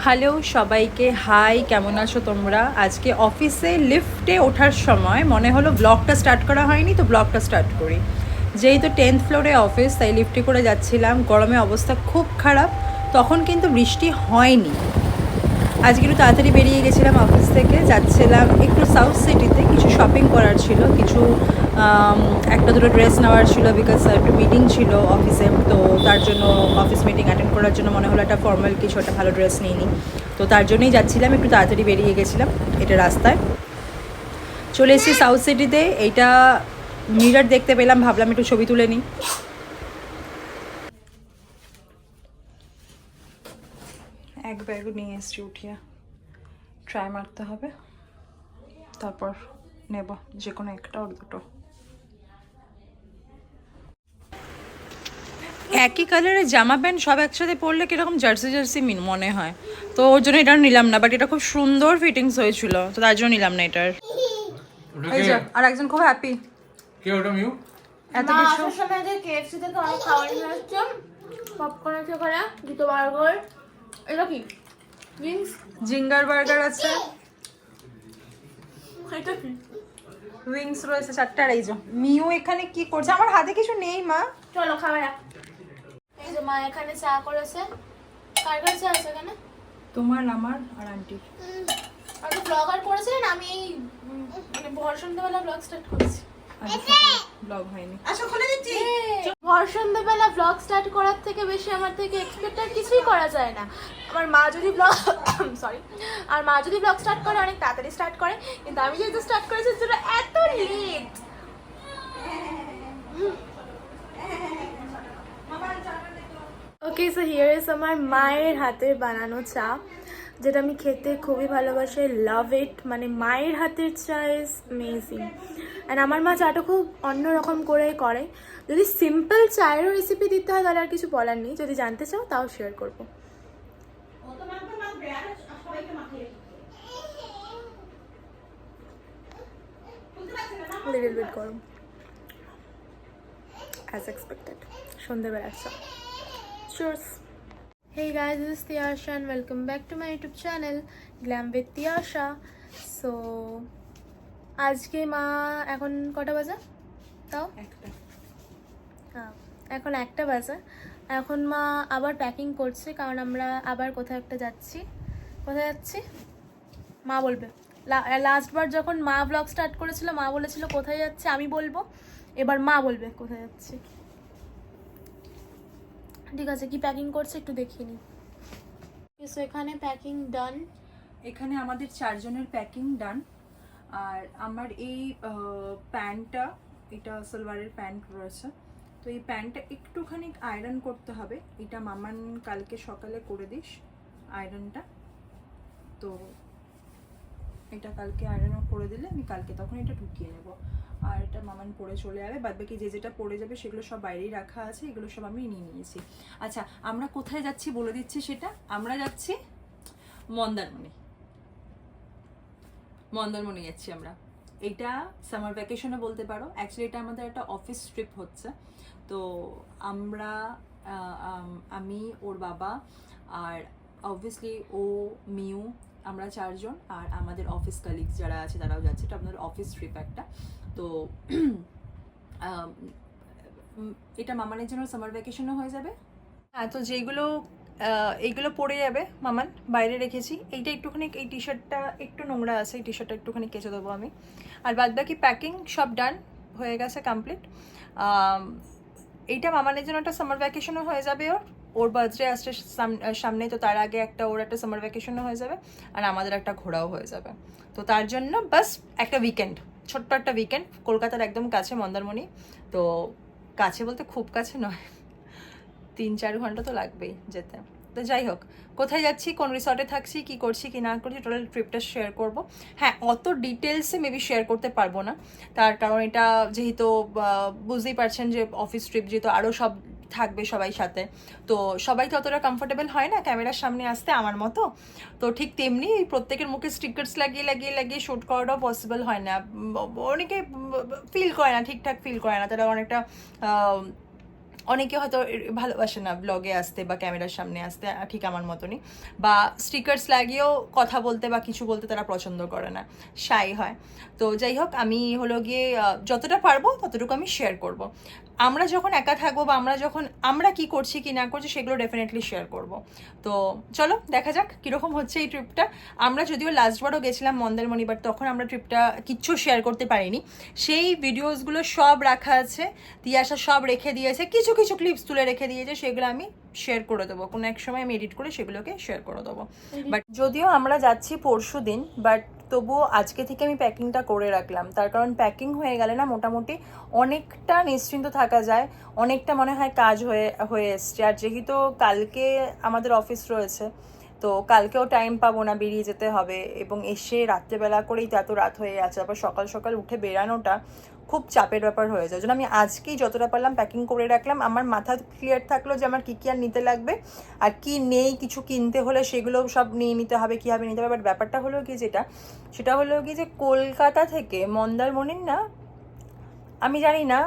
Hello সবাইকে, high, কেমন আছো তোমরা? আজকে অফিসে লিফটে ওঠার সময় মনে হলো ব্লগটা স্টার্ট করা হয়নি, তো ব্লগটা স্টার্ট করি। যেহেতু 10th ফ্লোরে অফিস, তাই লিফটে করে যাচ্ছিলাম। গরমে অবস্থা খুব খারাপ। তখন কিন্তু বৃষ্টি হয়নি। আজকে একটু তাড়াতাড়ি বেরিয়ে গেছিলাম অফিস থেকে, যাচ্ছিলাম একটু সাউথ সিটিতে, কিছু শপিং করার ছিল, কিছু একটা দুটো ড্রেস নেওয়ার ছিল, বিকজ একটু মিটিং ছিল অফিসে। তো তার জন্য অফিস মিটিং অ্যাটেন্ড করার জন্য মনে হলো একটা ফর্মাল কিছু একটা ভালো ড্রেস নিই নি। তো তার জন্যই যাচ্ছিলাম, একটু তাড়াতাড়ি বেরিয়ে গেছিলাম। এটা রাস্তায় চলে এসেছি সাউথ সিটিতে। এইটা মিরর দেখতে পেলাম, ভাবলাম একটু ছবি তুলে নিই। এক ব্যাগ নিয়ে এসছি উঠিয়া, ট্রাই মারতে হবে, তারপর নেব যে কোনো একটা ওর দুটো। একই কালারের জামা প্যান্ট সব একসাথে পরলে কীরকম জার্সি জার্সি মনে হয়, তো ওর জন্য এটা নিলাম না। বাট এটা খুব সুন্দর ফিটিংস হয়েছিল, তো তার জন্য নিলাম না এটার। এই যে আর একজন খুব হ্যাপি। কে ওটা মিউ? এত মা কিছু আসার সময় যে কেএফসি থেকে অনেক খাবার নিয়ে আসছে, পপকর্ন আছে ওখানে, দুটো বার্গার, এটা কি উইংস, জিঙ্গার বার্গার আছে, এটা কি উইংস রয়েছে 4টা। আর এই যে মিউ এখানে কি করছে? আমার হাতে কিছু নেই মা। চলো খাবার। এই যে মা এখানে চা করেছে। কার কার চা আছে এখানে? তোমার, আমার আর আন্টির। আপনি ব্লগার করেছিলেন, আমি এই মানে ভর সন্ধ্যাবেলা ব্লগ স্টার্ট করেছি। ব্লগ হয়নি। ভর সন্ধ্যাবেলা ব্লগ স্টার্ট করার থেকে বেশি আমার থেকে এক্সপেক্ট আর কিছুই করা যায় না। আমার মা যদি ব্লগ সরি আর মা যদি ব্লগ স্টার্ট করে অনেক তাড়াতাড়ি স্টার্ট করে, কিন্তু আমি যেহেতু স্টার্ট করেছি সেটা এত late. Okay, so here is আমার মায়ের হাতের বানানো চা, যেটা আমি খেতে খুবই ভালোবাসি। লাভ ইট, মানে মায়ের হাতের চা ইজ অ্যামেজিং। অ্যান্ড আমার মা চাটা খুব অন্যরকম করেই করে। যদি সিম্পল চায়েরও রেসিপি দিতে হয় তাহলে আর কিছু বলার নেই, যদি জানতে চাও তাও শেয়ার করবো। লিটল বিট গরম অ্যাজ এক্সপেক্টেড, সন্ধ্যেবেলার চা। Cheers. Hey guys, this is Tiyasha and welcome back to my YouTube channel Glam with Tiyasha. So আজকে মা এখন কটা বাজে তাও? এখন 1টা বাজে। এখন মা আবার প্যাকিং করছে, কারণ আমরা আবার কোথাও একটা যাচ্ছি। কোথায় যাচ্ছি মা বলবে। লাস্টবার যখন মা ব্লগ স্টার্ট করেছিল, মা বলেছিল কোথায় যাচ্ছে আমি বলবো, এবার মা বলবে কোথায় যাচ্ছি। ঠিক আছে, কি প্যাকিং করছে একটু দেখিয়ে নিই। সো এখানে প্যাকিং ডান। এখানে আমাদের 4 জনের প্যাকিং ডান। আর আমার এই প্যান্টটা, এটা সালোয়ারের প্যান্ট রয়েছে, তো এই প্যান্টটা একটুখানি আয়রন করতে হবে। এটা মামান কালকে সকালে করে দিস আয়রনটা, তো এটা কালকে আয়রন করে দিলে আমি কালকে তখন এটা ঢুকিয়ে নেব। আর এটা মামান পরে চলে যাবে, বাদবাকি যে যেটা পড়ে যাবে সেগুলো সব বাইরেই রাখা আছে, এগুলো সব আমি নিয়ে নিয়েছি। আচ্ছা, আমরা কোথায় যাচ্ছি বলে দিচ্ছি সেটা। আমরা যাচ্ছি মন্দারমণি যাচ্ছি আমরা। এইটা সামার ভ্যাকেশনে বলতে পারো। অ্যাকচুয়ালি এটা আমাদের একটা অফিস ট্রিপ হচ্ছে। তো আমরা আমি, ওর বাবা, আর অবভিয়াসলি ও, মিউ, আমরা 4 জন, আর আমাদের অফিস কালিগস যারা আছে তারাও যাচ্ছে। এটা আমাদের অফিস ট্রিপ একটা। তো এটা মামানের জন্য সামার ভ্যাকেশনও হয়ে যাবে। হ্যাঁ, তো যেগুলো এইগুলো পড়ে যাবে মামান বাইরে রেখেছি। এইটা একটুখানি, এই টি শার্টটা একটু নোংরা আছে, এই টি শার্টটা একটুখানি কেচে দেবো আমি। আর বাদ বাকি প্যাকিং সব ডান হয়ে গেছে, কমপ্লিট। এইটা মামানের জন্য একটা সামার ভ্যাকেশনও হয়ে যাবে। ওর বার্থডে আসছে সামনে, তো তার আগে একটা ওর একটা সামার ভ্যাকেশনও হয়ে যাবে, আর আমাদের একটা ঘোরাও হয়ে যাবে। তো তার জন্য বাস একটা উইকেন্ড, ছোট্ট একটা উইকেন্ড, কলকাতার একদম কাছে মন্দারমণি। তো কাছে বলতে খুব কাছে নয়, 3-4 ঘন্টা তো লাগবেই যেতে। তো যাই হোক, কোথায় যাচ্ছি, কোন রিসর্টে থাকছি, কি করছি কি না করছি, টোটাল ট্রিপটা শেয়ার করব। হ্যাঁ, অত ডিটেলসে মেবি শেয়ার করতে পারবো না, তার কারণ এটা যেহেতু বুঝতেই পারছেন যে অফিস ট্রিপ, যেহেতু আরও সব থাকবে সবাই সাথে, তো সবাই তো অতটা কমফোর্টেবল হয় না ক্যামেরার সামনে আসতে আমার মতো। তো ঠিক তেমনি প্রত্যেকের মুখে স্টিকার্স লাগিয়ে লাগিয়ে লাগিয়ে শ্যুট করাটাও পসিবল হয় না। অনেকে ফিল করে না, ঠিকঠাক ফিল করে না, তারা অনেকটা অনেকে হয়তো ভালোবাসে না ব্লগে আসতে বা ক্যামেরার সামনে আসতে, ঠিক আমার মতনই, বা স্টিকার্স লাগিয়েও কথা বলতে বা কিছু বলতে তারা পছন্দ করে না, শাই হয়। তো যাই হোক, আমি হলো গিয়ে যতটা পারবো ততটুকু আমি শেয়ার করব। আমরা যখন একা থাকবো বা আমরা কি করছি কি না করছি সেগুলো ডেফিনেটলি শেয়ার করব। তো চলো দেখা যাক কীরকম হচ্ছে এই ট্রিপটা। আমরা যদিও লাস্টবারও গেছিলাম মন্দারমণি, বাট তখন আমরা ট্রিপটা কিচ্ছু শেয়ার করতে পারিনি। সেই ভিডিওসগুলো সব রাখা আছে, তিয়াশা সব রেখে দিয়েছে, কিছু কিছু ক্লিপস তুলে রেখে দিয়েছে, সেগুলো আমি শেয়ার করে দেবো কোনো এক সময়, আমি এডিট করে সেগুলোকে শেয়ার করে দেবো। বাট যদিও আমরা যাচ্ছি পরশু দিন, বাট তবুও আজকে থেকে আমি প্যাকিংটা করে রাখলাম। তার কারণ প্যাকিং হয়ে গেলে না মোটামুটি অনেকটা নিশ্চিন্ত থাকা যায়, অনেকটা মনে হয় কাজ হয়ে এসছে। আর যেহেতু কালকে আমাদের অফিস রয়েছে, তো কালকেও টাইম পাবো না, বেরিয়ে যেতে হবে, এবং এসে রাত্রেবেলা করেই তো এত রাত হয়ে আছে, তারপর সকাল সকাল উঠে বেরানোটা খুব চাপের ব্যাপার হয়ে যায়। জন্য আমি আজকেই যতটা পারলাম প্যাকিং করে রাখলাম, আমার মাথা ক্লিয়ার থাকলো যে আমার কী কী আর নিতে লাগবে আর কি নেই, কিছু কিনতে হলে সেগুলো সব নিয়ে নিতে হবে, কীভাবে নিতে হবে। বাট ব্যাপারটা হলো কি সেটা হলো কি যে কলকাতা থেকে মন্দারমণির না, আমি জানি না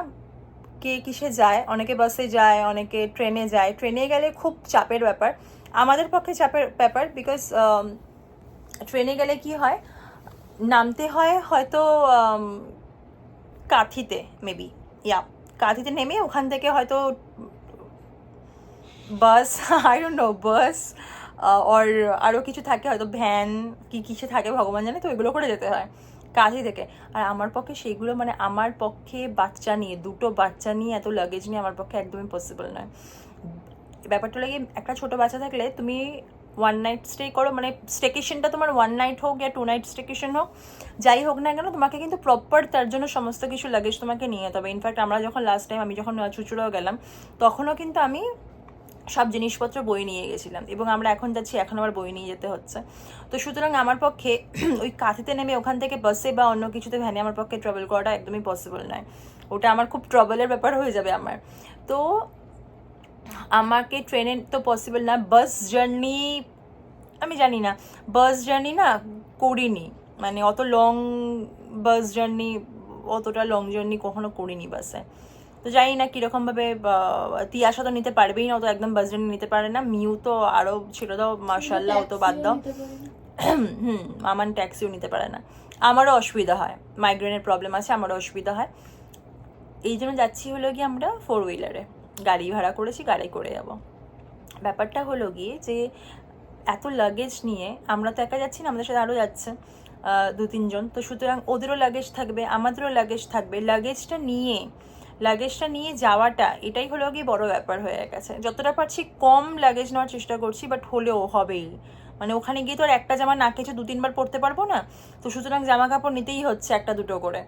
কে কিসে যায়, অনেকে বাসে যায়, অনেকে ট্রেনে যায়। ট্রেনে গেলে খুব চাপের ব্যাপার, আমাদের পক্ষে চাপের ব্যাপার, বিকজ ট্রেনে গেলে কি হয়, নামতে হয় হয়তো কাঁথিতে, মেবি কাঁথিতে নেমে ওখান থেকে হয়তো বাস, আই ডোন্ট নো, বাস ওর আরও কিছু থাকে হয়তো, ভ্যান কি কিসে থাকে ভগবান জানে, তো ওইগুলো করে যেতে হয় কাঁথি থেকে। আর আমার পক্ষে সেইগুলো, মানে আমার পক্ষে বাচ্চা নিয়ে, দুটো বাচ্চা নিয়ে এত লাগেজ নিয়ে আমার পক্ষে একদমই পসিবল নয়। ব্যাপারটা লাগে একটা ছোটো বাচ্চা থাকলে তুমি ওয়ান নাইট স্টে করো, মানে স্টেকেশনটা তোমার ওয়ান নাইট হোক ইয়া 2 নাইট স্টেকেশন হোক, যাই হোক না কেন, তোমাকে কিন্তু প্রপার তার জন্য সমস্ত কিছু লাগেজ তোমাকে নিয়ে যেতে হবে। ইনফ্যাক্ট আমরা যখন লাস্ট টাইম আমি যখন চুচুড়াও গেলাম, তখনও কিন্তু আমি সব জিনিসপত্র বই নিয়ে গেছিলাম, এবং আমরা এখন যাচ্ছি, এখন আবার বই নিয়ে যেতে হচ্ছে। তো সুতরাং আমার পক্ষে ওই কাঁথিতে নেমে ওখান থেকে বাসে বা অন্য কিছুতে ভ্যানে আমার পক্ষে ট্রাভেল করাটা একদমই পসিবল নয়, ওটা আমার খুব ট্রাভেলের ব্যাপার হয়ে যাবে আমার। তো আমাকে ট্রেনে তো পসিবল না, বাস জার্নি আমি জানি না, বাস জার্নি না করিনি, মানে অত লং বাস জার্নি, অতটা লং জার্নি কখনো করিনি বাসে। তো জানি না কীরকমভাবে, তিয়াশা তো নিতে পারবেই না, ও তো একদম বাস জার্নি নিতে পারে না, মিউ তো আরও ছিল, দাও মার্শাল্লাহ, ও তো বাদ দাও। মামান ট্যাক্সিও নিতে পারে না, আমারও অসুবিধা হয়, মাইগ্রেনের প্রবলেম আছে, আমারও অসুবিধা হয়। এই জন্য যাচ্ছি হলো গিয়ে আমরা 4 হুইলারে, গাড়ি ভাড়া করেছি, গাড়ি করে যাব। ব্যাপারটা হলো গিয়ে যে এত লাগেজ নিয়ে আমরা তো একা যাচ্ছি না, আমাদের সাথে আরও যাচ্ছে 2-3 জন, তো সুতরাং ওদেরও লাগেজ থাকবে, আমাদেরও লাগেজ থাকবে। লাগেজটা নিয়ে যাওয়াটা, এটাই হলো গিয়ে বড় ব্যাপার হয়ে গেছে। যতটা পারছি কম লাগেজ নেওয়ার চেষ্টা করছি, বাট হলেও হবেই, মানে ওখানে গিয়ে তো আর একটা জামা না কিছু 2-3 বার পরতে পারবো না, তো সুতরাং জামা কাপড় নিতেই হচ্ছে 1-2 করে।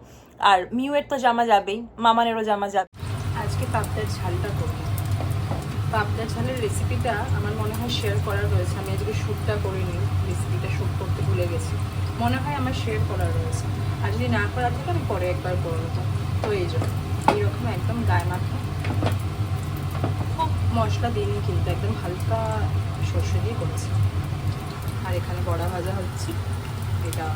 আর মিউয়ের তো জামা যাবেই, মামানেরও জামা যাবে। আজকে পাবদার ঝালটা করবো, পাবদা ঝালের রেসিপিটা আমার মনে হয় শেয়ার করা রয়েছে, আমি আজকে শ্যুটটা করিনি, রেসিপিটা শ্যুট করতে ভুলে গেছি, মনে হয় আমার শেয়ার করা রয়েছে, আর যদি না করা থাকে আমি পরে একবার করে নেবো। তো এই জন্য এইরকম একদম গায়ে মাখা, খুব মশলা দিইনি কিন্তু একদম হালকা সর্ষে দিয়ে করেছি। আর এখানে বড়া ভাজা হচ্ছে, এটা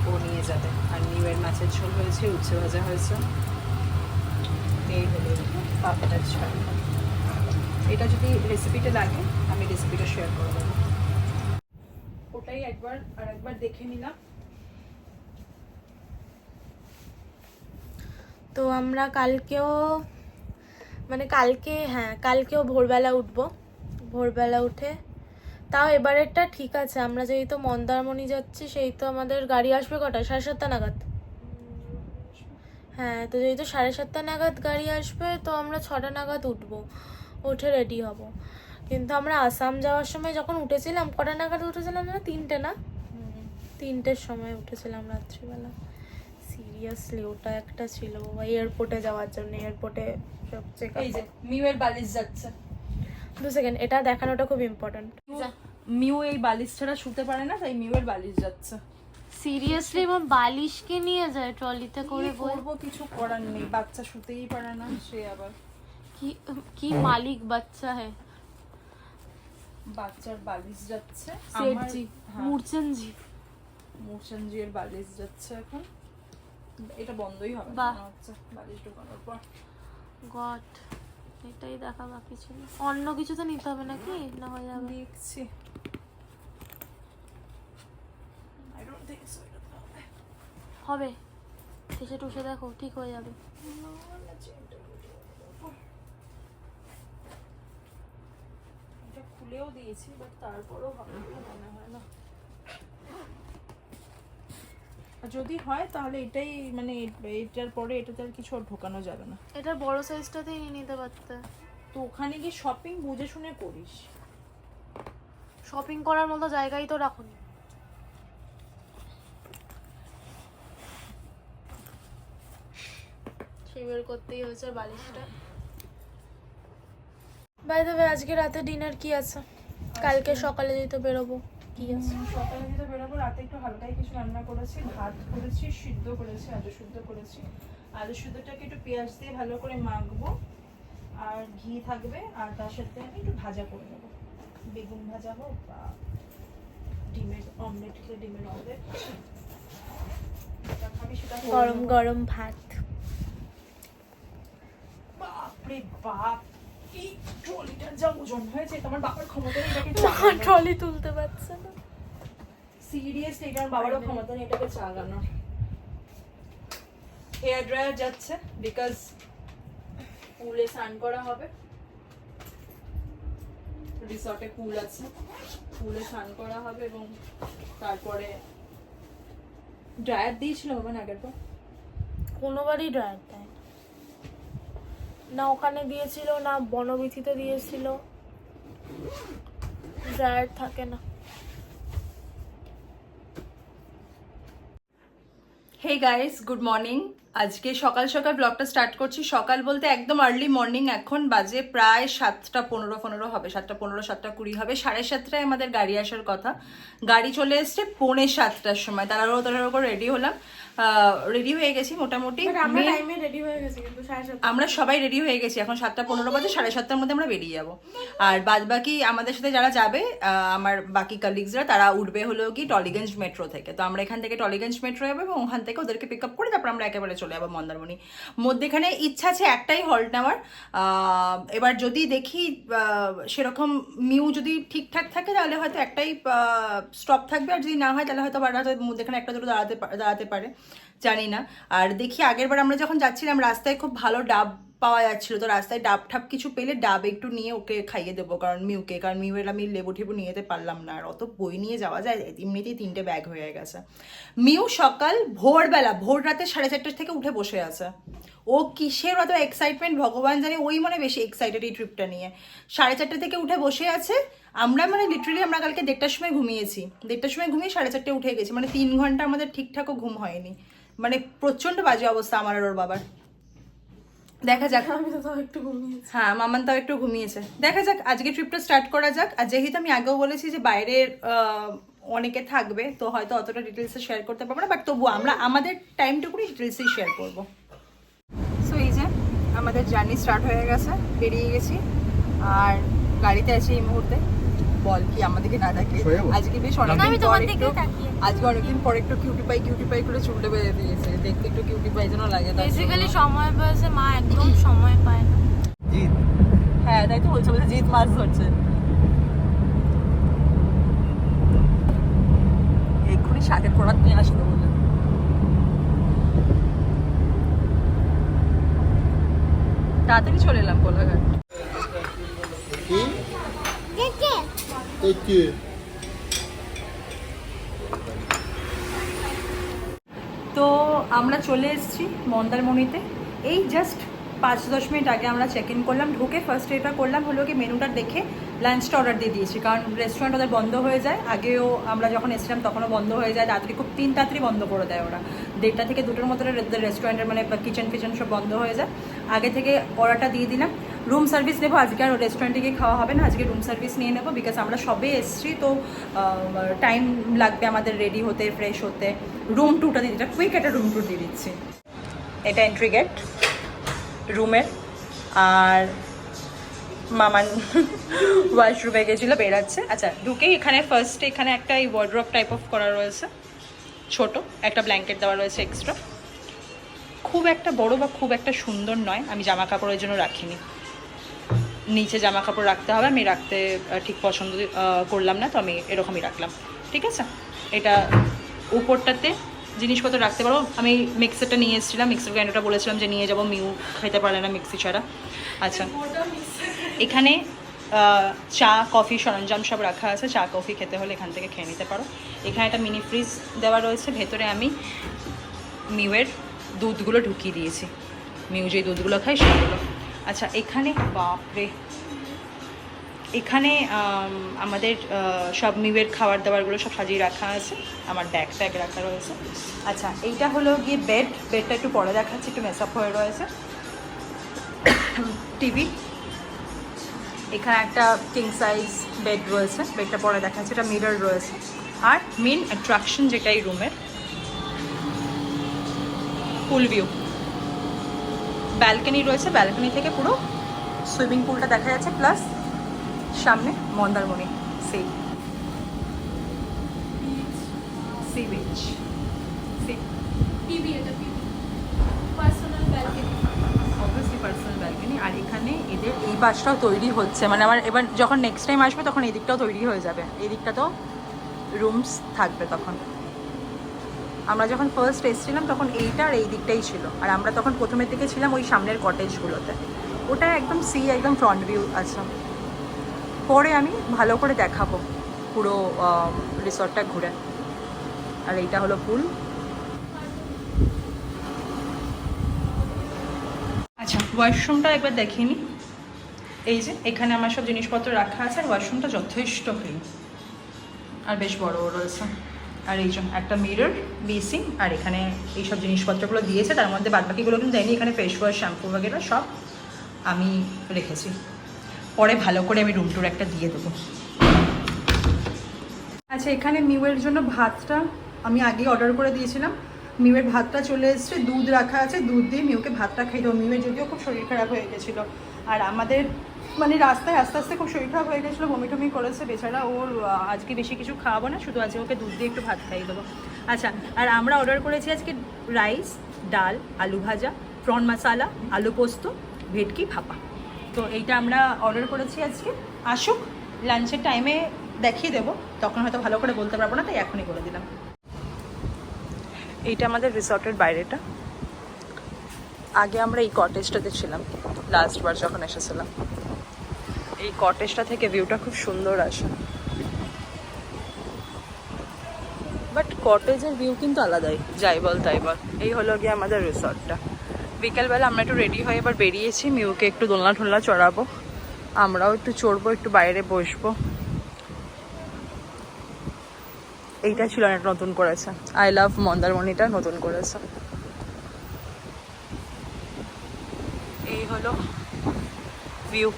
ও নিয়ে যাবে। আর নিউয়ের মাছের ঝোল হয়েছে, উচ্ছে ভাজা হয়েছে, এই হলো পাবদার ঝাল। এটা যদি রেসিপিটা লাগে আমি রেসিপিটা শেয়ার করে দেবো, ওটাই একবার দেখে নিলাম। তো আমরা কালকেও ভোরবেলা উঠবো, ভোরবেলা উঠে, তাও এবারেরটা ঠিক আছে, আমরা যেহেতু মন্দারমণি যাচ্ছি সেই তো আমাদের গাড়ি আসবে কটা, 7:30 নাগাদ। হ্যাঁ, তো যেহেতু 7:30 নাগাদ গাড়ি আসবে, তো আমরা 6টা নাগাদ উঠবো, উঠে রেডি হব। কিন্তু আমরা আসাম যাওয়ার সময় যখন উঠেছিলাম, কটা নাগাদ উঠেছিলাম না, 3টে না, 3টের সময় উঠেছিলাম রাত্রিবেলা। সিরিয়াসলি ওটা একটা ছিল বাবা, এয়ারপোর্টে যাওয়ার জন্য, এয়ারপোর্টে সব চেক আপ। এই যে মিউয়ের বালিশ যাচ্ছে, 2 সেকেন্ড, এটা দেখানোটা খুব ইম্পর্টেন্ট। মিউ এই বালিশ ছাড়া শুতে পারে না, তাই মিউয়ের বালিশ যাচ্ছে। সিরিয়াসলি মা বালিশকে নিয়ে যায় ট্রলিতে করে, করবো কিছু করার নেই, বাচ্চা শুতেই পারে না, সে আবার কি মালিক বাচ্চা হ্যাঁ, বাচ্চার বালিশ যাচ্ছে। সেটজি মুরচনজি এর বালিশ যাচ্ছে এখন, এটা বন্ধই হবে না হচ্ছে বালিশ ঢোকানোর পর। গড, এটাই দেখা বাকি ছিল। অন্য কিছু তো নিতে হবে নাকি, না হয়ে যাবে? দেখছি। I don't think so, এটা তো হবে। হবে, এসে টুসে দেখো, ঠিক হয়ে যাবে। এটা খুলেও দিয়েছি, বাট তারপরও হবে মনে হয় না। আর যদি হয় তাহলে এটাই মানে এটার পরে এটাতে আর কিছু আর ঢোকানো যাবে না। এটার বড় সাইজটাতেই নিয়ে নিতে পারতে। তো ওখানে গিয়ে শপিং বুঝে শুনে করিস। শপিং করার মতো জায়গায় তো রাখুনি। সেই বের করতেই হয়েছে বালিশটা। বাই দ্য ওয়ে, আজকে রাতে ডিনার কি আছে? কালকে সকালে যেতে বেরোবো, কি আছে? সকালে যেতে বেরোবো, রাতে একটু হালকাই কিছু রান্না করেছি, ভাত করেছি, সিদ্ধ করেছি, আলু সিদ্ধ করেছি। আলু সিদ্ধটাকে একটু পেঁয়াজ দিয়ে ভালো করে মাখবো, আর ঘি থাকবে, আর তার সাথে আমি একটু ভাজা করে নেবো, বেগুন ভাজা হোক বা ডিমের অমলেট, খেয়ে ডিমের অমলেট খাবি সেটা করে গরম নেবো। গরম ভাত। বাপরে বাপ, এই ট্রলিটার যা ওজন হয়েছে, তোমার বাবার ক্ষমতা নেই এটাকে ট্রলি তুলতে পারছে না। সিরিয়াসলি, এটা আমার বাবারও ক্ষমতা নেই এটাকে চাগানোর। হেয়ার ড্রায়ার যাচ্ছে বিকজ পুলে স্নান করা হবে, রিসর্টে পুল আছে, পুলে স্নান করা হবে এবং তারপরে ড্রায়ার দিয়েছিল বাবা আগের পর। কোনোবারই ড্রায়ার দেয় না, ওখানে দিয়েছিল না, বনবিথিতে দিয়েছিল, ড্রায়ার থাকে না। Hey guys, good morning. আজকে সকাল সকাল ব্লগটা স্টার্ট করছি। সকাল বলতে একদম আর্লি মর্নিং। এখন বাজে প্রায় 7:15 হবে, 7:15, 7:20 হবে। 7:30টায় আমাদের গাড়ি আসার কথা। গাড়ি চলে এসছে 6:45টার সময়। তাড়াহুড়ো করে রেডি হলাম, রেডি হয়ে গেছি মোটামুটি। আমরা সবাই রেডি হয়ে গেছি, এখন 7:15 বাজে, 7:30টার মধ্যে আমরা বেরিয়ে যাবো। আর বাদ বাকি আমাদের সাথে যারা যাবে, আমার বাকি কালিগসরা, তারা উঠবে হলো কি টলিগঞ্জ মেট্রো থেকে। তো আমরা এখান থেকে টলিগঞ্জ মেট্রো যাবো এবং ওখান থেকে ওদেরকে পিক আপ করে তারপর আমরা একেবারে চলে যাবো মন্দারমণি। মধ্যেখানে ইচ্ছা আছে একটাই হল্ট নেওয়ার। এবার যদি দেখি সেরকম মিউ যদি ঠিকঠাক থাকে তাহলে হয়তো একটাই স্টপ থাকবে, আর যদি না হয় তাহলে হয়তো মধ্যেখানে একটা দুটো দাঁড়াতে পারে, জানি না। আর দেখি আগেরবার আমরা যখন যাচ্ছিলাম রাস্তায় খুব ভালো ডাব পাওয়া যাচ্ছিল, তো রাস্তায় ডাব ঠাব কিছু পেলে ডাব একটু নিয়ে ওকে খাইয়ে দেবো, কারণ মিউয়ের আমি লেবু ঠেবু নিয়ে যেতে পারলাম না, আর অত বই নিয়ে যাওয়া যায়, এমনিতেই 3টে ব্যাগ হয়ে গেছে। মিউ সকাল ভোর রাতে 4:30 থেকে উঠে বসে আছে। ও কিসের অত এক্সাইটমেন্ট ভগবান জানে, ওই মানে বেশি এক্সাইটেড এই ট্রিপটা নিয়ে। 4:30 থেকে উঠে বসে আছে। আমরা মানে লিটারালি আমরা কালকে 1:30টার সময় ঘুমিয়েছি, 1:30টার সময় ঘুমিয়ে 4:30টায় উঠে গেছি, মানে 3 ঘন্টা আমাদের ঠিকঠাকও ঘুম হয়নি। মানে প্রচন্ড বাজে অবস্থা আমার আর ওর বাবার। দেখা যাক, আমি তো একটু ঘুমিয়েছি। হ্যাঁ, মামান তাও একটু ঘুমিয়েছে। দেখা যাক, আজকে ট্রিপটা স্টার্ট করা যাক। আর যেহেতু আমি আগেও বলেছি যে বাইরের অনেকে থাকবে, তো হয়তো অতটা ডিটেলসে শেয়ার করতে পারবো না, বাট তবুও আমরা আমাদের টাইমটুকুনি ডিটেলসেই শেয়ার করবো। সো এই যে আমাদের জার্নি স্টার্ট হয়ে গেছে, বেরিয়ে গেছি, আর গাড়িতে আছি এই মুহূর্তে। বল কি আমাদেরকে না ডাকে? আজকে বেশ অনেকদিন পর একটু কিউটি পাই করে চুলটা বেঁধে দিয়েছে, দেখতে একটু কিউটি পাই যেন লাগে। বেসিক্যালি সময় পাচ্ছে, মা একদম সময় পায় না। হ্যাঁ, তাই তো বলছে, জিৎ মাছ ধরছে। এক্ষুনি শাকের প্রোডাক্ট নিয়ে আসলো বলে। তাড়াতাড়ি চলে এলাম কোলাঘাট। তো আমরা চলে এসেছি মন্দারমণিতে। এই জাস্ট 5-10 মিনিট আগে আমরা চেক ইন করলাম। ঢুকে ফার্স্ট এটা করলাম হলো কি মেনুটা দেখে লাঞ্চটা অর্ডার দিয়ে দিয়েছি, কারণ রেস্টুরেন্ট ওদের বন্ধ হয়ে যায়। আগেও আমরা যখন এসেছিলাম তখনও বন্ধ হয়ে যায়, রাত্রি খুব তাড়াতাড়ি বন্ধ করে দেয় ওরা। 1:30 থেকে 2টোর মধ্যে রেস্টুরেন্টের মানে কিচেন সব বন্ধ হয়ে যায়। আগে থেকে অর্ডারটা দিয়ে দিলাম। রুম সার্ভিস নেবো আজকে, আর রেস্টুরেন্টে গিয়ে খাওয়া হবে না, আজকে রুম সার্ভিস নিয়ে নেবো, বিকজ আমরা সবে এসেছি, তো টাইম লাগবে আমাদের রেডি হতে, ফ্রেশ হতে। রুম টুরটা দিয়ে দিচ্ছি, কুইক একটা রুম টুর দিয়ে দিচ্ছি। এটা এন্ট্রি গেট রুমের, আর মামান ওয়াশরুমে গেছিলো, বেরাচ্ছে। আচ্ছা, ঢুকেই এখানে ফার্স্টে এখানে একটা এই ওয়ার্ড্রপ টাইপ অফ করা রয়েছে, ছোট একটা ব্ল্যাঙ্কেট দেওয়া রয়েছে এক্সট্রা। খুব একটা বড় বা খুব একটা সুন্দর নয়, আমি জামা কাপড়ের জন্য রাখিনি। নিচে জামা কাপড় রাখতে হবে, আমি রাখতে ঠিক পছন্দ করলাম না, তো আমি এরকমই রাখলাম। ঠিক আছে, এটা উপরটাতে জিনিসপত্র রাখতে পারবো। আমি মিক্সারটা নিয়ে এসেছিলাম, মিক্সার গ্রাইন্ডারটা বলেছিলাম যে নিয়ে যাবো, মিউ খেতে পারে না মিক্সি ছাড়া। আচ্ছা, এখানে চা কফি সরঞ্জাম সব রাখা আছে, চা কফি খেতে হলে এখান থেকে খেয়ে নিতে পারো। এখানে একটা মিনি ফ্রিজ দেওয়া রয়েছে, ভেতরে আমি মিউয়ের দুধগুলো ঢুকিয়ে দিয়েছি, মিউ যেই দুধগুলো খাই সেগুলো। আচ্ছা, এখানে বাপরে, এখানে আমাদের সব মিউয়ের খাবার দাবারগুলো সব সাজিয়ে রাখা আছে, আমার ব্যাগ ট্যাগ রাখা রয়েছে। আচ্ছা, এইটা হলো গিয়ে বেডটা একটু পরে দেখাচ্ছি, একটু মেসআপ হয়ে রয়েছে। টিভি, এখানে একটা কিং সাইজ বেড রয়েছে, বেডটা পরে দেখাচ্ছে, এটা মিরর রয়েছে। আর মেন অ্যাট্রাকশন যেটা এই রুমের, পুল ভিউ, ব্যালকনি রয়েছে, ব্যালকনি থেকে পুরো সুইমিং পুলটা দেখা যাচ্ছে, প্লাস সামনে Mandarmani sea beach. Obviously personal balcony. আর এখানে এদের এই পাশটাও তৈরি হচ্ছে, মানে আমার এবার যখন নেক্সট টাইম আসবে তখন এই দিকটাও তৈরি হয়ে যাবে, এই দিকটা তো রুমস থাকবে তখন। আমরা যখন ফার্স্ট এসেছিলাম তখন এইটা আর এই দিকটাই ছিল, আর আমরা তখন প্রথমের দিকে ছিলাম ওই সামনের কটেজগুলোতে, ওটা একদম সি, একদম ফ্রন্ট ভিউ আছে। পরে আমি ভালো করে দেখাবো পুরো রিসর্টটা ঘুরে। আর এইটা হলো পুল। আচ্ছা, ওয়াশরুমটা একবার দেখিয়ে নিই। এই যে এখানে আমার সব জিনিসপত্র রাখা আছে, আর ওয়াশরুমটা যথেষ্ট ক্লিন আর বেশ বড়ও রয়েছে। আর এই যে একটা মিরর, বেসিন, আর এখানে এইসব জিনিসপত্রগুলো দিয়েছে, তার মধ্যে বাদবাকিগুলো কিন্তু দেয়নি। এখানে ফেস ওয়াশ, শ্যাম্পু বগেরা সব আমি রেখেছি, পরে ভালো করে আমি রুম টুর একটা দিয়ে দেবো। আচ্ছা, এখানে মিউয়ের জন্য ভাতটা আমি আগেই অর্ডার করে দিয়েছিলাম, মিউয়ের ভাতটা চলে এসছে, দুধ রাখা আছে, দুধ দিয়ে মিউকে ভাতটা খাই দেবো। মিউয়ের যদিও খুব শরীর খারাপ হয়ে গেছিলো, আর আমাদের মানে রাস্তায় আস্তে আস্তে খুব শরীর খারাপ হয়ে গেছিলো, বমি টমি করেছে বেচারা। ওর আজকে বেশি কিছু খাওয়াবো না, শুধু আজকে ওকে দুধ দিয়ে একটু ভাত খাইয়ে দেবো। আচ্ছা, আর আমরা অর্ডার করেছি আজকে রাইস, ডাল, আলু ভাজা, প্রন মশালা, আলু পোস্ত, ভেটকি ভাপা। তো এইটা আমরা অর্ডার করেছি আজকে। আসুক, লাঞ্চের টাইমে দেখিয়ে দেবো, তখন হয়তো ভালো করে বলতে পারবো না, তাই এখনই করে দিলাম। এইটা আমাদের রিসর্টের বাইরেটা। আগে আমরা এই কটেজটাতে ছিলাম লাস্টবার যখন এসেছিলাম। এই কটেজটা থেকে ভিউটা খুব সুন্দর আসে, বাট কটেজের ভিউ কিন্তু আলাদাই, যাই বল তাই বল। এই হলো গিয়ে আমাদের রিসর্টটা। বিকেলবেলা আমরা একটু রেডি হয়ে এবার বেরিয়েছি, মিউকে একটু দোলনা ঠোলনা চড়াবো, আমরাও একটু চড়বো, একটু বাইরে বসবো। এইটা ছিল না, নতুন করেছে, আই লাভ মন্দারমণিটা নতুন করেছে। এই হলো ভিউ।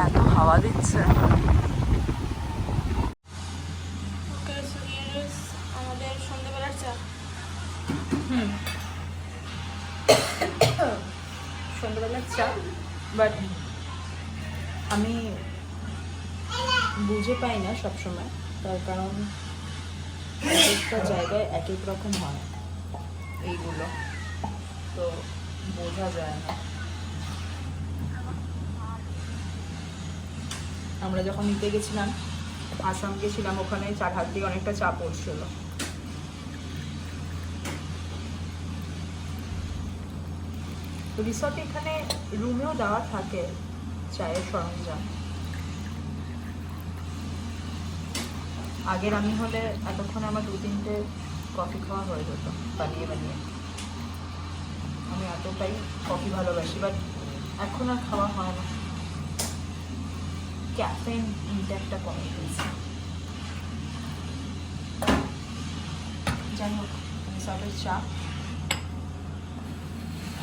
এত হাওয়া দিচ্ছে। আমাদের সন্ধ্যাবেলার চা। সন্ধ্যাবেলার চা, বাট আমি বুঝে পাই না সবসময়, তার কারণ এক একটা জায়গায় এক এক রকম হয় এইগুলো, তো বোঝা যায় না। আমরা যখন নিতে গেছিলাম, আসাম গেছিলাম, ওখানে চার হাত দিয়ে অনেকটা চা পড়ছিল। রিসর্টে এখানে রুমেও দেওয়া থাকে চায়ের সরঞ্জাম। আগের আমি হলে এতক্ষণে আমার 2-3টে কফি খাওয়া হয়ে যেত বানিয়ে বানিয়ে। আমি এতটাই কফি ভালোবাসি, বাট এখন আর খাওয়া হয় না, ক্যাফেইন ইনটেকটা কমে গেছে। যাই হোক, রিসর্টের চা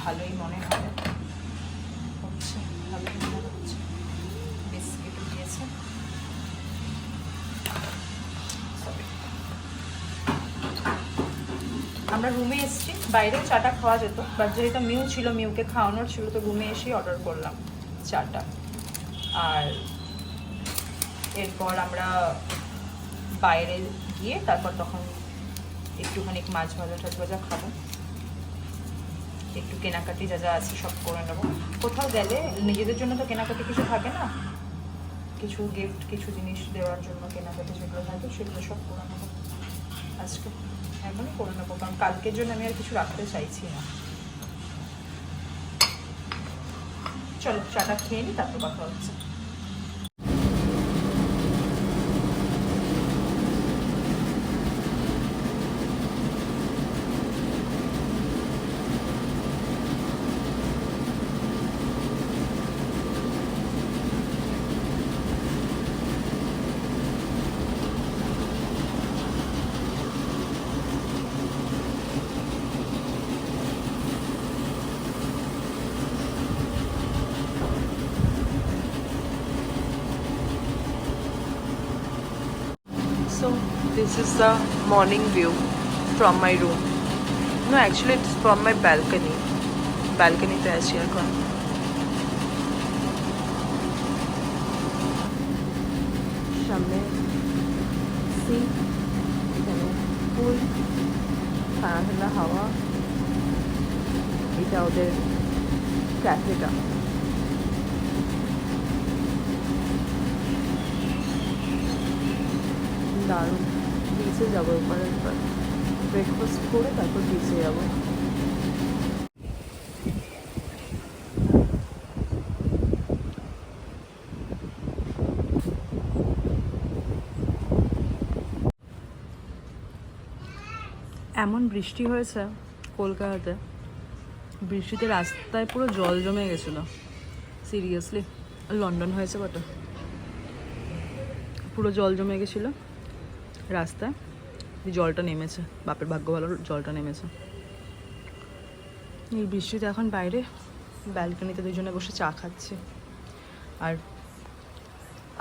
ভালোই মনে হবে, হচ্ছে ভালোই মনে হচ্ছে। বিস্কিটও দিয়েছে। আমরা রুমে এসেছি, বাইরেও চাটা খাওয়া যেত, বাট যেহেতু মিউ ছিল, মিউকে খাওয়ানোর ছিল, তো রুমে এসেই অর্ডার করলাম চাটা। আর এরপর আমরা বাইরে গিয়ে তারপর তখন একটুখানি মাছ ভাজা টাছ ভাজা খাবো, একটু কেনাকাটি যা যা আছে সব করে নেবো। কোথাও গেলে নিজেদের জন্য তো কেনাকাটি কিছু থাকে না, কিছু গিফট কিছু জিনিস দেওয়ার জন্য কেনাকাটি যেগুলো থাকে সেগুলো সব করে নেবো আজকে, এখনই করে নেবো, কারণ কালকের জন্য আমি আর কিছু রাখতে চাইছি না। চলো চাটা খেয়ে নিই, তারপর কথা হচ্ছে। So this is the morning view from my room. No, actually it's from my balcony. Balcony te achi ekhon. সামনে সি, এখানে ফুল, ঠান্ডা ঠান্ডা হাওয়া, এটা ওদের ক্যাফেটা। দারুণ। বিচে যাবো এরপরে, ব্রেকফাস্ট করে তারপর বিচে যাবো। এমন বৃষ্টি হয়েছে কলকাতাতে, বৃষ্টিতে রাস্তায় পুরো জল জমে গেছিলো, সিরিয়াসলি। লন্ডন হয়েছে বটে, পুরো জল জমে গেছিলো রাস্তায়, জলটা নেমেছে, বাপের ভাগ্য ভালো জলটা নেমেছে। এই বৃষ্টিতে এখন বাইরে ব্যালকনিতে দুজনে বসে চা খাচ্ছি, আর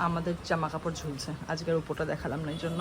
আমাদের জামা কাপড় ঝুলছে, আজকের উপরটা দেখালাম না এই জন্য।